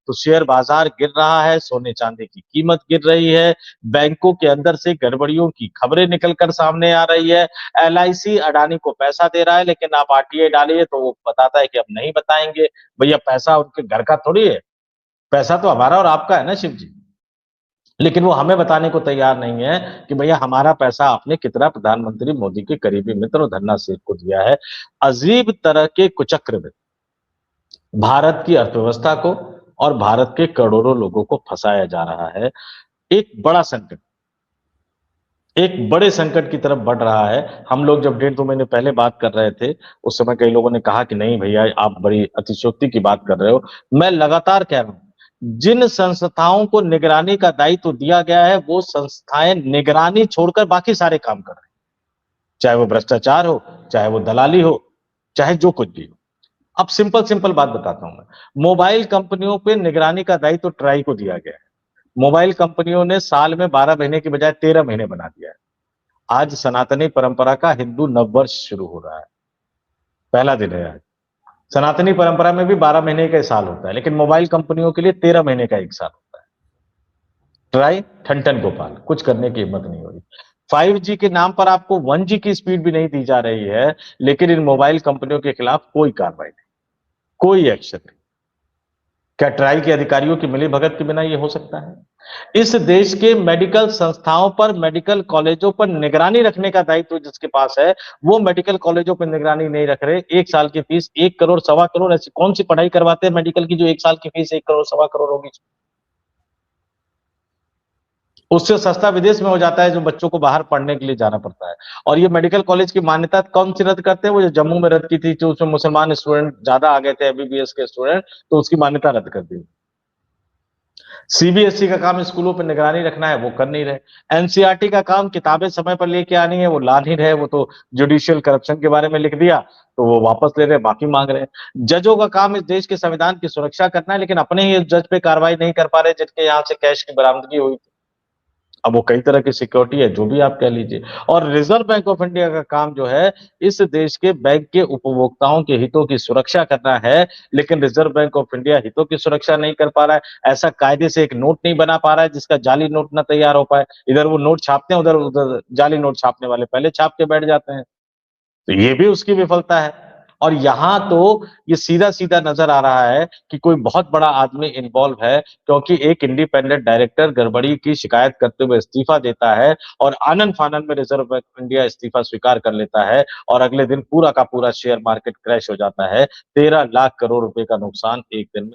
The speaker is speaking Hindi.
तो शेयर बाजार गिर रहा है, सोने चांदी की कीमत गिर रही है, बैंकों के अंदर से गड़बड़ियों की खबरें निकलकर सामने आ रही है। एलआईसी अडानी को पैसा दे रहा है, लेकिन आप आरटीआई डालिए तो वो बताता है कि अब नहीं बताएंगे। भैया पैसा उनके घर का थोड़ी है, पैसा तो हमारा और आपका है ना शिव जी। लेकिन वो हमें बताने को तैयार नहीं है कि भैया हमारा पैसा आपने कितना प्रधानमंत्री मोदी के करीबी मित्र और धन्ना सेठ को दिया है। अजीब तरह के कुचक्र में भारत की अर्थव्यवस्था को और भारत के करोड़ों लोगों को फंसाया जा रहा है। एक बड़ा संकट, एक बड़े संकट की तरफ बढ़ रहा है। हम लोग जब 1.5-2 महीने पहले बात कर रहे थे, उस समय कई लोगों ने कहा कि नहीं भैया आप बड़ी अतिशयोक्ति की बात कर रहे हो। मैं लगातार कह रहा हूं, जिन संस्थाओं को निगरानी का दायित्व दिया गया है, वो संस्थाएं निगरानी छोड़कर बाकी सारे काम कर रही हैं। चाहे वो भ्रष्टाचार हो, चाहे वो दलाली हो, चाहे जो कुछ भी हो। अब सिंपल बात बताता हूं मैं। मोबाइल कंपनियों पे निगरानी का दायित्व ट्राई को दिया गया है। मोबाइल कंपनियों ने साल में 12 महीने की बजाय 13 महीने बना दिया है। आज सनातनी परंपरा का हिंदू नववर्ष शुरू हो रहा है, पहला दिन है आज। सनातनी परंपरा में भी 12 महीने का साल होता है, लेकिन मोबाइल कंपनियों के लिए 13 महीने का एक साल होता है। ट्राई ठन गोपाल, कुछ करने की हिम्मत नहीं हो रही। 5G के नाम पर आपको 1G की स्पीड भी नहीं दी जा रही है, लेकिन इन मोबाइल कंपनियों के खिलाफ कोई कार्रवाई नहीं, कोई एक्शन नहीं। क्या ट्राई के अधिकारियों की मिलीभगत के बिना ये हो सकता है? इस देश के मेडिकल संस्थाओं पर, मेडिकल कॉलेजों पर निगरानी रखने का दायित्व जिसके पास है, वो मेडिकल कॉलेजों पर निगरानी नहीं रख रहे। 1 साल की फीस 1 करोड़, सवा करोड़, ऐसी कौन सी पढ़ाई करवाते हैं मेडिकल की जो 1 साल की फीस 1 करोड़, सवा करोड़ होगी? उससे सस्ता विदेश में हो जाता है, जो बच्चों को बाहर पढ़ने के लिए जाना पड़ता है। और ये मेडिकल कॉलेज की मान्यता कौन सी रद्द करते हैं? वो जो जम्मू में रद्द की थी, जो उसमें मुसलमान स्टूडेंट ज्यादा आ गए थे, एमबीबीएस के स्टूडेंट, तो उसकी मान्यता रद्द कर दी। सीबीएसई का काम स्कूलों पर निगरानी रखना है, वो कर नहीं रहे। एनसीईआरटी का काम किताबें समय पर लेके आनी है, वो ला नहीं रहे। वो तो जुडिशियल करप्शन के बारे में लिख दिया तो वो वापस ले रहे, बाकी मांग रहे हैं। जजों का काम इस देश के संविधान की सुरक्षा करना है, लेकिन अपने ही जज पे कार्रवाई नहीं कर पा रहे जिनके यहाँ से कैश की बरामदगी हुई। अब वो कई तरह की सिक्योरिटी है, जो भी आप कह लीजिए। और रिजर्व बैंक ऑफ इंडिया का काम जो है, इस देश के बैंक के उपभोक्ताओं के हितों की सुरक्षा करना है, लेकिन रिजर्व बैंक ऑफ इंडिया हितों की सुरक्षा नहीं कर पा रहा है। ऐसा कायदे से एक नोट नहीं बना पा रहा है जिसका जाली नोट ना तैयार हो पाए। इधर वो नोट छापते हैं, उधर उधर जाली नोट छापने वाले पहले छाप के बैठ जाते हैं। तो ये भी उसकी विफलता है। और यहां तो ये सीधा-सीधा नजर आ रहा है कि कोई बहुत बड़ा आदमी इन्वॉल्व है, क्योंकि एक इंडिपेंडेंट डायरेक्टर गड़बड़ी की शिकायत करते हुए इस्तीफा देता है और आनन-फानन में रिजर्व बैंक ऑफ इंडिया इस्तीफा स्वीकार कर लेता है और अगले दिन पूरा का पूरा शेयर मार्केट क्रैश हो जाता है। 13 लाख करोड़ रुपए का नुकसान एक दिन में।